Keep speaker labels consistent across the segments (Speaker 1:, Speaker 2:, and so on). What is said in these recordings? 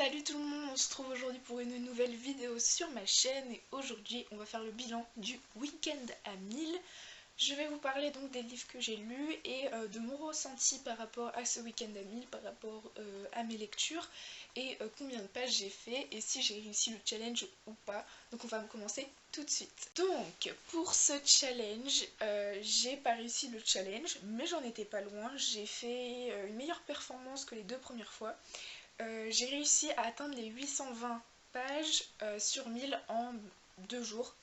Speaker 1: Salut tout le monde, on se trouve aujourd'hui pour une nouvelle vidéo sur ma chaîne et aujourd'hui on va faire le bilan du week-end à 1000. Je vais vous parler donc des livres que j'ai lus et de mon ressenti par rapport à ce week-end à 1000, par rapport à mes lectures et combien de pages j'ai fait et si j'ai réussi le challenge ou pas. Donc on va commencer tout de suite. Donc pour ce challenge, j'ai pas réussi le challenge mais j'en étais pas loin. J'ai fait une meilleure performance que les deux premières fois. J'ai réussi à atteindre les 820 pages sur 1000 en 2 jours.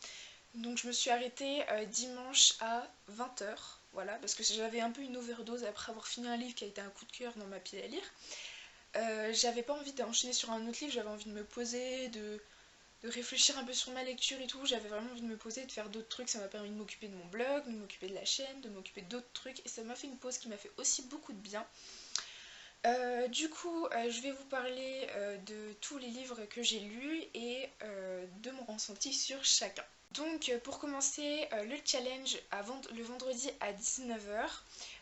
Speaker 1: Donc je me suis arrêtée dimanche à 20 h, voilà, parce que j'avais un peu une overdose après avoir fini un livre qui a été un coup de cœur dans ma pile à lire. J'avais pas envie d'enchaîner sur un autre livre, j'avais envie de me poser, de réfléchir un peu sur ma lecture et tout. J'avais vraiment envie de me poser, de faire d'autres trucs. Ça m'a permis de m'occuper de mon blog, de m'occuper de la chaîne, de m'occuper d'autres trucs. Et ça m'a fait une pause qui m'a fait aussi beaucoup de bien. Du coup, je vais vous parler de tous les livres que j'ai lus et de mon ressenti sur chacun. Donc pour commencer, le challenge le vendredi à 19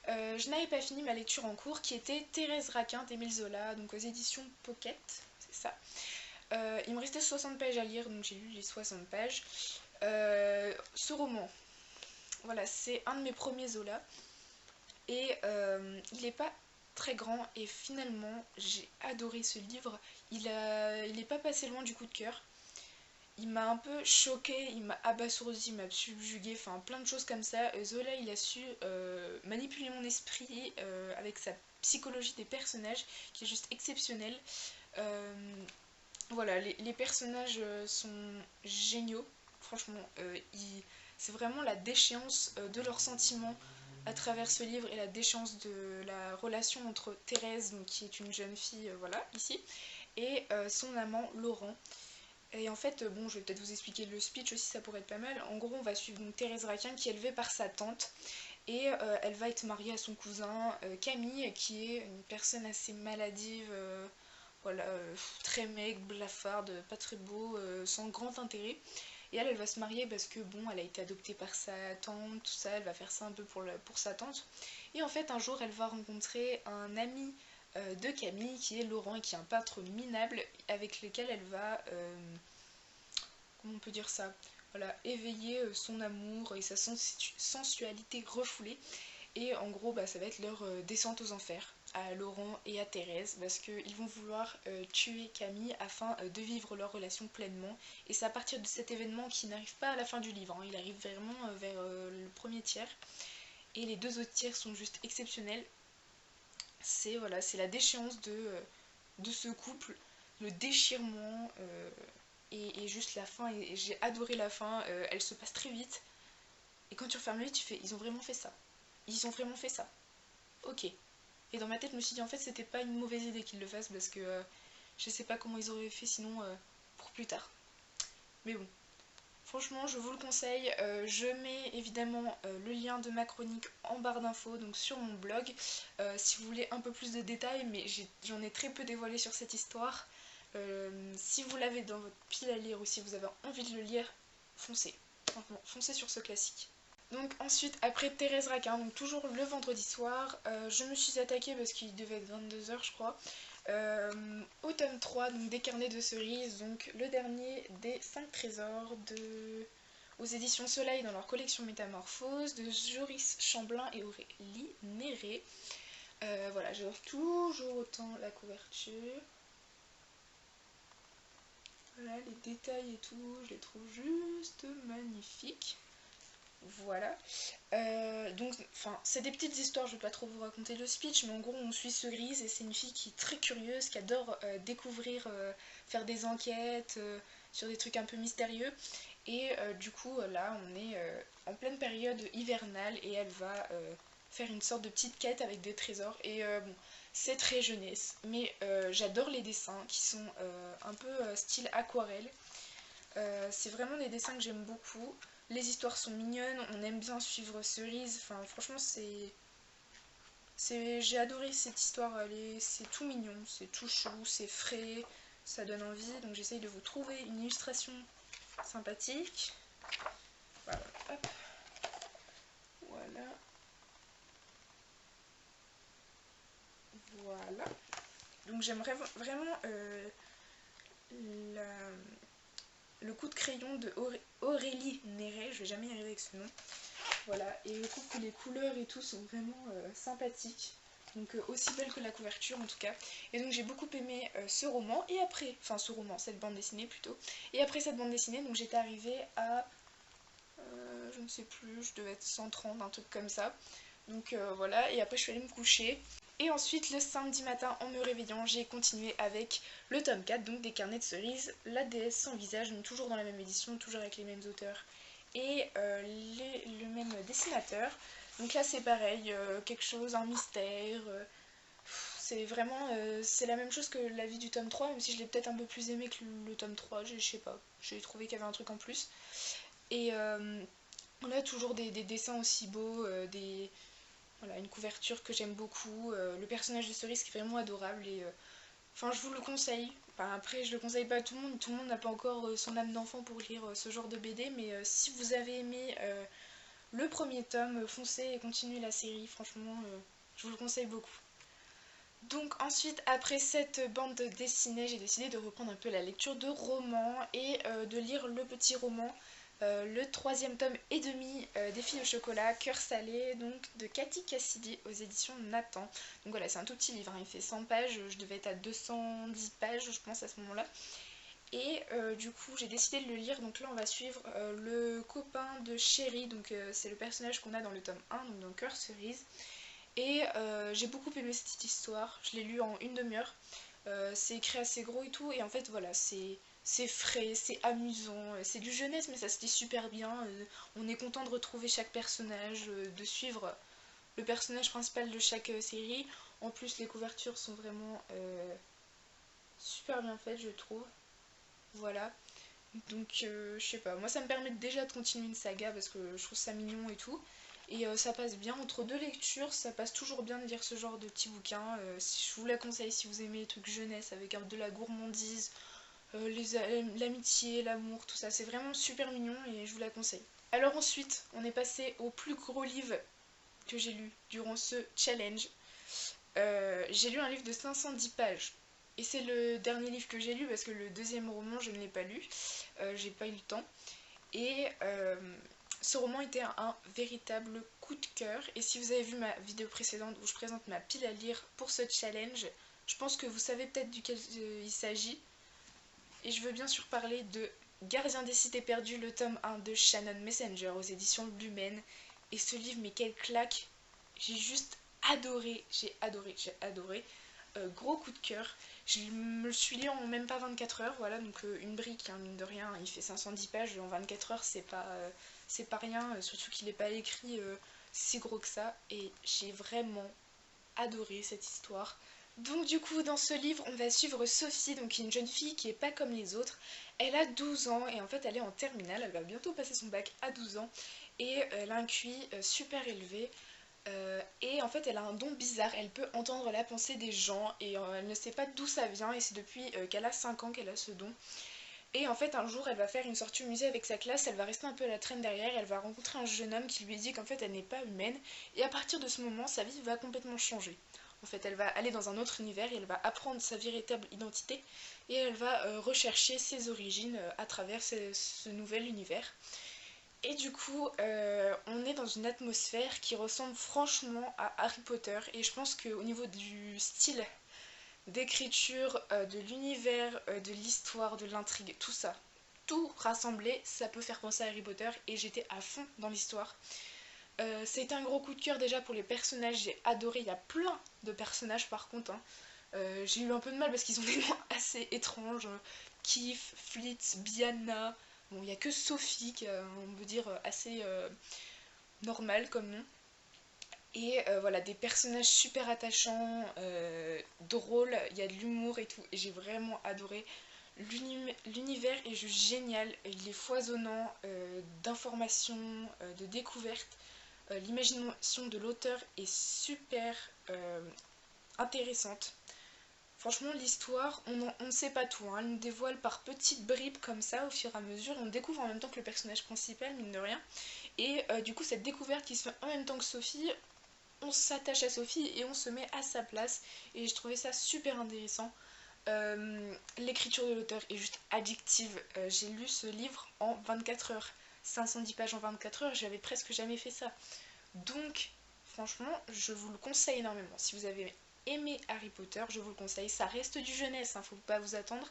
Speaker 1: h, je n'avais pas fini ma lecture en cours qui était Thérèse Raquin d'Émile Zola, donc aux éditions Pocket, c'est ça. Il me restait 60 pages à lire, donc j'ai lu les 60 pages. Ce roman, voilà, c'est un de mes premiers Zola et il n'est pas très grand et finalement j'ai adoré ce livre. Il est pas passé loin du coup de cœur. Il m'a un peu choqué, il m'a abasourdi, il m'a subjugué, enfin plein de choses comme ça. Zola il a su manipuler mon esprit avec sa psychologie des personnages qui est juste exceptionnelle. Voilà, les personnages sont géniaux, franchement, c'est vraiment la déchéance de leurs sentiments à travers ce livre et la déchéance de la relation entre Thérèse, donc, qui est une jeune fille, voilà, ici, et son amant Laurent. Et en fait, bon, je vais peut-être vous expliquer le speech aussi, ça pourrait être pas mal. En gros, on va suivre donc Thérèse Raquin qui est élevée par sa tante et elle va être mariée à son cousin Camille, qui est une personne assez maladive, voilà, très maigre, blafarde, pas très beau, sans grand intérêt. Et elle va se marier parce que bon, elle a été adoptée par sa tante, tout ça, elle va faire ça un peu pour sa tante. Et en fait, un jour, elle va rencontrer un ami de Camille qui est Laurent et qui est un peintre minable avec lequel elle va, comment on peut dire ça, voilà, éveiller son amour et sa sensualité refoulée. Et en gros, bah, ça va être leur descente aux enfers à Laurent et à Thérèse parce qu'ils vont vouloir tuer Camille afin de vivre leur relation pleinement. Et c'est à partir de cet événement qui n'arrive pas à la fin du livre, hein. Il arrive vraiment vers le premier tiers. Et les deux autres tiers sont juste exceptionnels. C'est voilà, c'est la déchéance de ce couple, le déchirement et juste la fin. Et j'ai adoré la fin, elle se passe très vite. Et quand tu refermes le livre, tu fais, ils ont vraiment fait ça. Ils ont vraiment fait ça. Ok. Et dans ma tête, je me suis dit en fait, c'était pas une mauvaise idée qu'ils le fassent parce que je sais pas comment ils auraient fait sinon pour plus tard. Mais bon, franchement, je vous le conseille. Je mets évidemment le lien de ma chronique en barre d'infos, donc sur mon blog, si vous voulez un peu plus de détails, mais j'en ai très peu dévoilé sur cette histoire. Si vous l'avez dans votre pile à lire ou si vous avez envie de le lire, foncez. Franchement, foncez sur ce classique. Donc ensuite, après Thérèse Raquin, donc toujours le vendredi soir, je me suis attaquée parce qu'il devait être 22 h je crois, au tome 3, donc des carnets de cerises, donc le dernier des 5 trésors aux éditions Soleil dans leur collection Métamorphose, de Joris Chamblin et Aurélie Néré. Voilà, j'adore toujours autant la couverture. Voilà, les détails et tout, je les trouve juste magnifiques. Voilà. Donc, enfin, c'est des petites histoires, je vais pas trop vous raconter le speech, mais en gros, on suit Cerise et c'est une fille qui est très curieuse, qui adore découvrir, faire des enquêtes sur des trucs un peu mystérieux. Et du coup, là, on est en pleine période hivernale et elle va faire une sorte de petite quête avec des trésors. Et bon, c'est très jeunesse, mais j'adore les dessins qui sont un peu style aquarelle. C'est vraiment des dessins que j'aime beaucoup. Les histoires sont mignonnes, on aime bien suivre Cerise. Enfin, franchement, j'ai adoré cette histoire. C'est tout mignon, c'est tout chou, c'est frais, ça donne envie. Donc j'essaye de vous trouver une illustration sympathique. Voilà, hop. Voilà. Voilà. Donc j'aimerais vraiment le coup de crayon de Aurélie Néret, je vais jamais y arriver avec ce nom. Voilà, et je trouve que les couleurs et tout sont vraiment sympathiques. Donc aussi belle que la couverture en tout cas. Et donc j'ai beaucoup aimé ce roman. Et après, enfin ce roman, cette bande dessinée plutôt. Et après cette bande dessinée, donc j'étais arrivée à, je ne sais plus, je devais être 130, un truc comme ça. Donc voilà, et après je suis allée me coucher. Et ensuite, le samedi matin, en me réveillant, j'ai continué avec le tome 4, donc des carnets de cerises, la déesse sans visage, donc toujours dans la même édition, toujours avec les mêmes auteurs et le même dessinateur. Donc là c'est pareil, quelque chose, un mystère, c'est vraiment, c'est la même chose que la vie du tome 3, même si je l'ai peut-être un peu plus aimé que le tome 3, je sais pas, j'ai trouvé qu'il y avait un truc en plus. Et on a toujours des dessins aussi beaux, voilà, une couverture que j'aime beaucoup, le personnage de Cerise qui est vraiment adorable et enfin je vous le conseille. Enfin, après je le conseille pas à tout le monde n'a pas encore son âme d'enfant pour lire ce genre de BD, mais si vous avez aimé le premier tome, foncez et continuez la série, franchement je vous le conseille beaucoup. Donc ensuite, après cette bande dessinée, j'ai décidé de reprendre un peu la lecture de romans et de lire le petit roman, le troisième tome et demi des filles au chocolat, cœur salé, donc de Cathy Cassidy aux éditions Nathan. Donc voilà, c'est un tout petit livre, hein, il fait 100 pages, je devais être à 210 pages je pense à ce moment-là. Et du coup j'ai décidé de le lire, donc là on va suivre le copain de Chéri, donc c'est le personnage qu'on a dans le tome 1, donc dans Cœur Cerise. Et j'ai beaucoup aimé cette histoire, je l'ai lu en une demi-heure, c'est écrit assez gros et tout, et en fait voilà, c'est frais, c'est amusant, c'est du jeunesse mais ça se lit super bien, on est content de retrouver chaque personnage, de suivre le personnage principal de chaque série. En plus les couvertures sont vraiment super bien faites je trouve, voilà. Donc je sais pas, moi ça me permet déjà de continuer une saga parce que je trouve ça mignon et tout. Et ça passe bien entre deux lectures, ça passe toujours bien de lire ce genre de petits bouquins. Je vous la conseille si vous aimez les trucs jeunesse avec de la gourmandise, l'amitié, l'amour, tout ça. C'est vraiment super mignon et je vous la conseille. Alors ensuite, on est passé au plus gros livre que j'ai lu durant ce challenge. J'ai lu un livre de 510 pages. Et c'est le dernier livre que j'ai lu parce que le deuxième roman je ne l'ai pas lu, j'ai pas eu le temps. Et ce roman était un véritable coup de cœur. Et si vous avez vu ma vidéo précédente où je présente ma pile à lire pour ce challenge, je pense que vous savez peut-être duquel il s'agit. Et je veux bien sûr parler de Gardien des cités perdues, le tome 1 de Shannon Messenger aux éditions Lumen. Et ce livre, mais quelle claque! J'ai juste adoré, j'ai adoré, j'ai adoré. Gros coup de cœur. Je me le suis lu en même pas 24 heures, voilà, donc une brique, hein, mine de rien, il fait 510 pages en 24 heures, c'est pas rien, surtout qu'il n'est pas écrit si gros que ça, et j'ai vraiment adoré cette histoire. Donc du coup, dans ce livre, on va suivre Sophie, donc qui est une jeune fille qui est pas comme les autres. Elle a 12 ans et en fait elle est en terminale, elle va bientôt passer son bac à 12 ans et elle a un QI super élevé. Et en fait elle a un don bizarre, elle peut entendre la pensée des gens et elle ne sait pas d'où ça vient et c'est depuis qu'elle a 5 ans qu'elle a ce don. Et en fait un jour elle va faire une sortie au musée avec sa classe, elle va rester un peu à la traîne derrière, elle va rencontrer un jeune homme qui lui dit qu'en fait elle n'est pas humaine et à partir de ce moment sa vie va complètement changer. En fait elle va aller dans un autre univers et elle va apprendre sa véritable identité et elle va rechercher ses origines à travers ce nouvel univers. Et du coup, on est dans une atmosphère qui ressemble franchement à Harry Potter. Et je pense qu'au niveau du style d'écriture, de l'univers, de l'histoire, de l'intrigue, tout ça, tout rassemblé, ça peut faire penser à Harry Potter. Et j'étais à fond dans l'histoire. C'était un gros coup de cœur déjà pour les personnages, j'ai adoré. Il y a plein de personnages par contre, hein. J'ai eu un peu de mal parce qu'ils ont des noms assez étranges. Keith, Flitz, Bianna. Bon, il n'y a que Sophie, qui on peut dire assez normal comme nom. Et voilà, des personnages super attachants, drôles, il y a de l'humour et tout. Et j'ai vraiment adoré. L'univers est juste génial, il est foisonnant d'informations, de découvertes. L'imagination de l'auteur est super intéressante. Franchement, l'histoire, on ne sait pas tout, hein. Elle nous dévoile par petites bribes comme ça au fur et à mesure. On découvre en même temps que le personnage principal, mine de rien. Et du coup, cette découverte qui se fait en même temps que Sophie, on s'attache à Sophie et on se met à sa place. Et je trouvais ça super intéressant. L'écriture de l'auteur est juste addictive. J'ai lu ce livre en 24 heures. 510 pages en 24 heures, j'avais presque jamais fait ça. Donc, franchement, je vous le conseille énormément. Si vous avez aimé Harry Potter, je vous le conseille. Ça reste du jeunesse, hein, faut pas vous attendre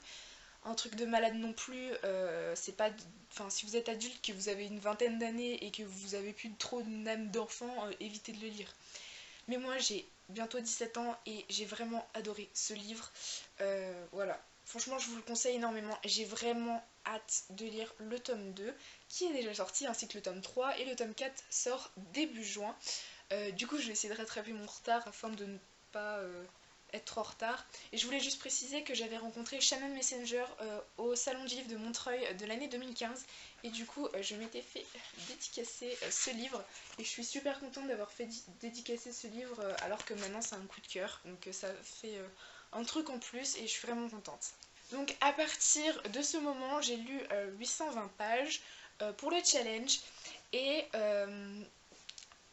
Speaker 1: un truc de malade non plus. C'est pas, enfin, si vous êtes adulte, que vous avez une vingtaine d'années et que vous avez plus trop une âme d'enfant, évitez de le lire. Mais moi, j'ai bientôt 17 ans et j'ai vraiment adoré ce livre. Voilà. Franchement, je vous le conseille énormément. J'ai vraiment hâte de lire le tome 2 qui est déjà sorti, ainsi que le tome 3. Et le tome 4 sort début juin. Du coup, je vais essayer de rattraper mon retard afin de ne pas être trop en retard. Et je voulais juste préciser que j'avais rencontré Shannon Messenger au Salon du Livre de Montreuil de l'année 2015. Et du coup, je m'étais fait dédicacer ce livre. Et je suis super contente d'avoir fait dédicacer ce livre alors que maintenant c'est un coup de cœur. Donc ça fait un truc en plus et je suis vraiment contente. Donc à partir de ce moment, j'ai lu 820 pages pour le challenge. Et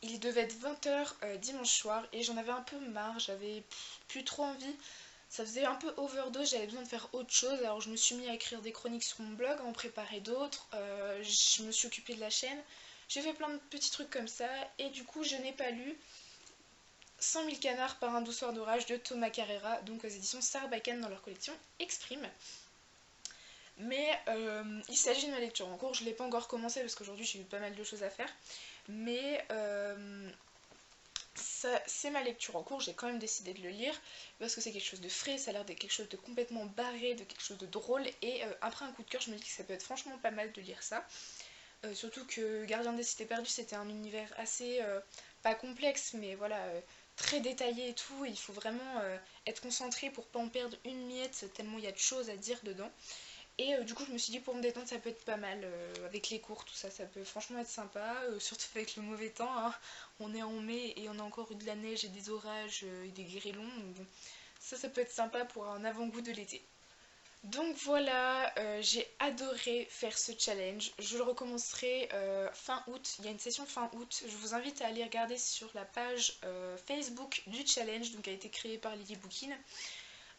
Speaker 1: il devait être 20 h dimanche soir et j'en avais un peu marre, j'avais plus trop envie. Ça faisait un peu overdose, j'avais besoin de faire autre chose, alors je me suis mis à écrire des chroniques sur mon blog, à en préparer d'autres, je me suis occupée de la chaîne, j'ai fait plein de petits trucs comme ça, et du coup je n'ai pas lu 100 000 canards par un doux soir d'orage de Thomas Carrera, donc aux éditions Sarbacane dans leur collection Exprime. Mais il s'agit de ma lecture en cours, je ne l'ai pas encore commencé parce qu'aujourd'hui j'ai eu pas mal de choses à faire, mais c'est ma lecture en cours, j'ai quand même décidé de le lire parce que c'est quelque chose de frais, ça a l'air d'être quelque chose de complètement barré, de quelque chose de drôle et après un coup de cœur je me dis que ça peut être franchement pas mal de lire ça. Surtout que Gardien des Cités Perdues c'était un univers assez, pas complexe mais voilà, très détaillé et tout, il faut vraiment être concentré pour pas en perdre une miette tellement il y a de choses à dire dedans. Et du coup je me suis dit pour me détendre ça peut être pas mal avec les cours tout ça, ça peut franchement être sympa, surtout avec le mauvais temps, hein. On est en mai et on a encore eu de la neige et des orages et des grêlons, donc bon, ça peut être sympa pour un avant-goût de l'été. Donc voilà, j'ai adoré faire ce challenge, je le recommencerai fin août, il y a une session fin août, je vous invite à aller regarder sur la page Facebook du challenge, donc qui a été créée par Lily Bookin.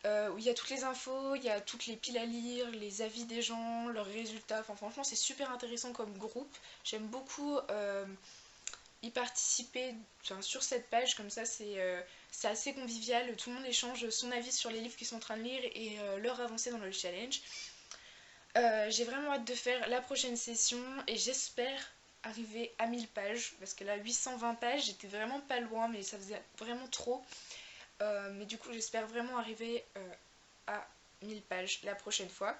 Speaker 1: Où il y a toutes les infos, il y a toutes les piles à lire, les avis des gens, leurs résultats. Enfin, franchement, c'est super intéressant comme groupe. J'aime beaucoup y participer sur cette page, comme ça, c'est assez convivial. Tout le monde échange son avis sur les livres qu'ils sont en train de lire et leur avancée dans le challenge. J'ai vraiment hâte de faire la prochaine session et j'espère arriver à 1000 pages parce que là 820 pages j'étais vraiment pas loin mais ça faisait vraiment trop. Mais du coup j'espère vraiment arriver à 1000 pages la prochaine fois.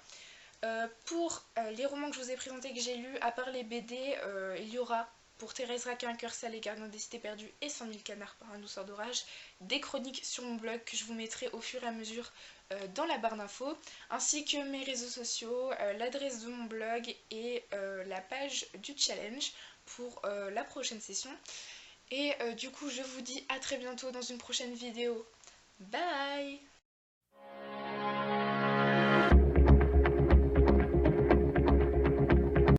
Speaker 1: Pour les romans que je vous ai présentés que j'ai lus, à part les BD, il y aura pour Thérèse Raquin, Cœur salé, Gardien des Cités Perdues et 100 000 canards par un doux sort d'orage, des chroniques sur mon blog que je vous mettrai au fur et à mesure dans la barre d'infos, ainsi que mes réseaux sociaux, l'adresse de mon blog et la page du challenge pour la prochaine session. Et du coup je vous dis à très bientôt dans une prochaine vidéo. Bye!